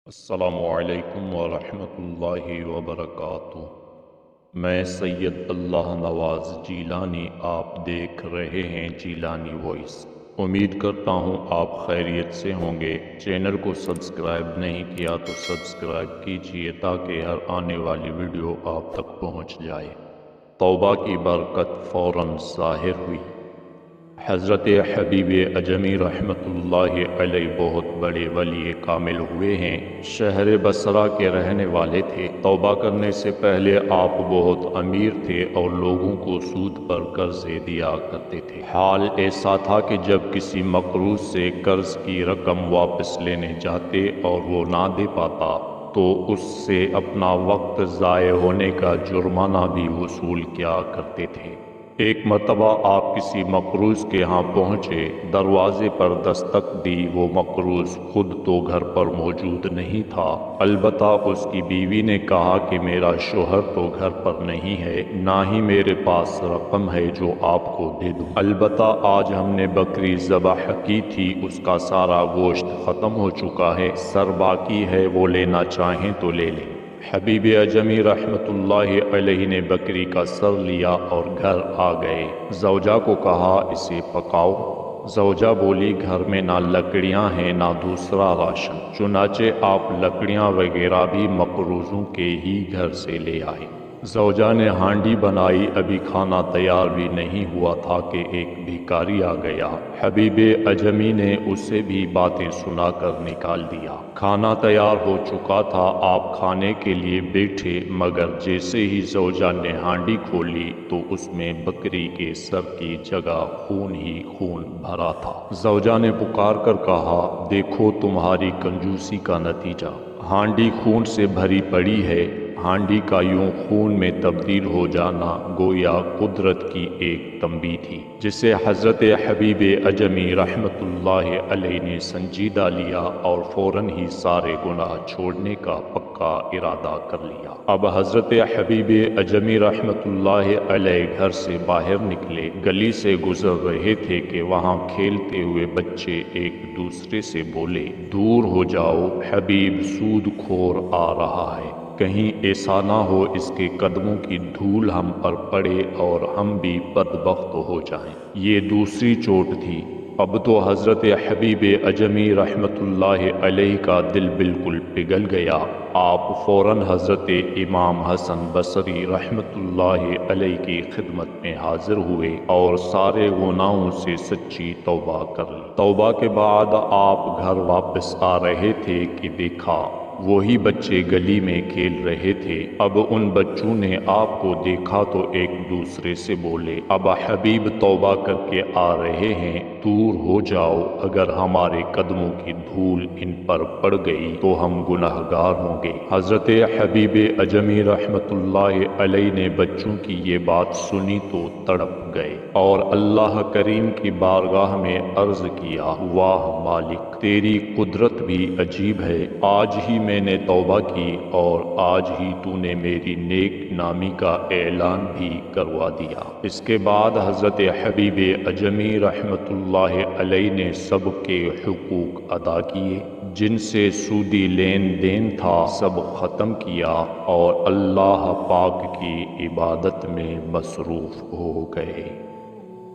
السلام علیکم ورحمۃ اللہ وبرکاتہ۔ میں سید اللہ نواز جیلانی، آپ دیکھ رہے ہیں جیلانی وائس۔ امید کرتا ہوں آپ خیریت سے ہوں گے۔ چینل کو سبسکرائب نہیں کیا تو سبسکرائب کیجیے تاکہ ہر آنے والی ویڈیو آپ تک پہنچ جائے۔ توبہ کی برکت فوراً ظاہر ہوئی۔ حضرت حبیب اجمی رحمۃ اللہ علیہ بہت بڑے ولی کامل ہوئے ہیں۔ شہر بصرہ کے رہنے والے تھے۔ توبہ کرنے سے پہلے آپ بہت امیر تھے اور لوگوں کو سود پر قرضے دیا کرتے تھے۔ حال ایسا تھا کہ جب کسی مقروض سے قرض کی رقم واپس لینے جاتے اور وہ نہ دے پاتا تو اس سے اپنا وقت ضائع ہونے کا جرمانہ بھی وصول کیا کرتے تھے۔ ایک مرتبہ آپ کسی مقروض کے ہاں پہنچے، دروازے پر دستک دی۔ وہ مقروض خود تو گھر پر موجود نہیں تھا، البتہ اس کی بیوی نے کہا کہ میرا شوہر تو گھر پر نہیں ہے، نہ ہی میرے پاس رقم ہے جو آپ کو دے دوں، البتہ آج ہم نے بکری ذبح کی تھی، اس کا سارا گوشت ختم ہو چکا ہے، سر باقی ہے، وہ لینا چاہیں تو لے لیں۔ حبیب اجمی رحمت اللہ علیہ نے بکری کا سر لیا اور گھر آ گئے۔ زوجہ کو کہا اسے پکاؤ۔ زوجہ بولی گھر میں نہ لکڑیاں ہیں نہ دوسرا راشن، چنانچہ آپ لکڑیاں وغیرہ بھی مقروضوں کے ہی گھر سے لے آئے۔ زوجہ نے ہانڈی بنائی، ابھی کھانا تیار بھی نہیں ہوا تھا کہ ایک بھکاری آ گیا۔ حبیب اجمی نے اسے بھی باتیں سنا کر نکال دیا۔ کھانا تیار ہو چکا تھا، آپ کھانے کے لیے بیٹھے، مگر جیسے ہی زوجہ نے ہانڈی کھولی تو اس میں بکری کے سر کی جگہ خون ہی خون بھرا تھا۔ زوجہ نے پکار کر کہا دیکھو تمہاری کنجوسی کا نتیجہ، ہانڈی خون سے بھری پڑی ہے۔ ہانڈی کا یوں خون میں تبدیل ہو جانا گویا قدرت کی ایک تنبیہ تھی، جسے حضرت حبیب اجمی رحمت اللہ علیہ نے سنجیدہ لیا اور فوراً ہی سارے گناہ چھوڑنے کا پکا ارادہ کر لیا۔ اب حضرت حبیب اجمی رحمت اللہ علیہ گھر سے باہر نکلے، گلی سے گزر رہے تھے کہ وہاں کھیلتے ہوئے بچے ایک دوسرے سے بولے دور ہو جاؤ، حبیب سود خور آ رہا ہے، کہیں ایسا نہ ہو اس کے قدموں کی دھول ہم پر پڑے اور ہم بھی بدبخت ہو جائیں۔ یہ دوسری چوٹ تھی۔ اب تو حضرت حبیب اجمی رحمت اللہ علیہ کا دل بالکل پگھل گیا۔ آپ فوراً حضرت امام حسن بصری رحمت اللہ علیہ کی خدمت میں حاضر ہوئے اور سارے گناہوں سے سچی توبہ کر لی۔ توبہ کے بعد آپ گھر واپس آ رہے تھے کہ دیکھا وہی بچے گلی میں کھیل رہے تھے۔ اب ان بچوں نے آپ کو دیکھا تو ایک دوسرے سے بولے اب حبیب توبہ کر کے آ رہے ہیں، دور ہو جاؤ، اگر ہمارے قدموں کی دھول ان پر پڑ گئی تو ہم گناہگار ہوں گے۔ حضرت حبیب اجمی رحمت اللہ علیہ نے بچوں کی یہ بات سنی تو تڑپ گئے اور اللہ کریم کی بارگاہ میں عرض کیا واہ مالک، تیری قدرت بھی عجیب ہے، آج ہی میں نے توبہ کی اور آج ہی تو نے میری نیک نامی کا اعلان بھی کروا دیا۔ اس کے بعد حضرت حبیب اجمی رحمت اللہ علیہ نے سب کے حقوق ادا کیے، جن سے سودی لین دین تھا سب ختم کیا اور اللہ پاک کی عبادت میں مصروف ہو گئے۔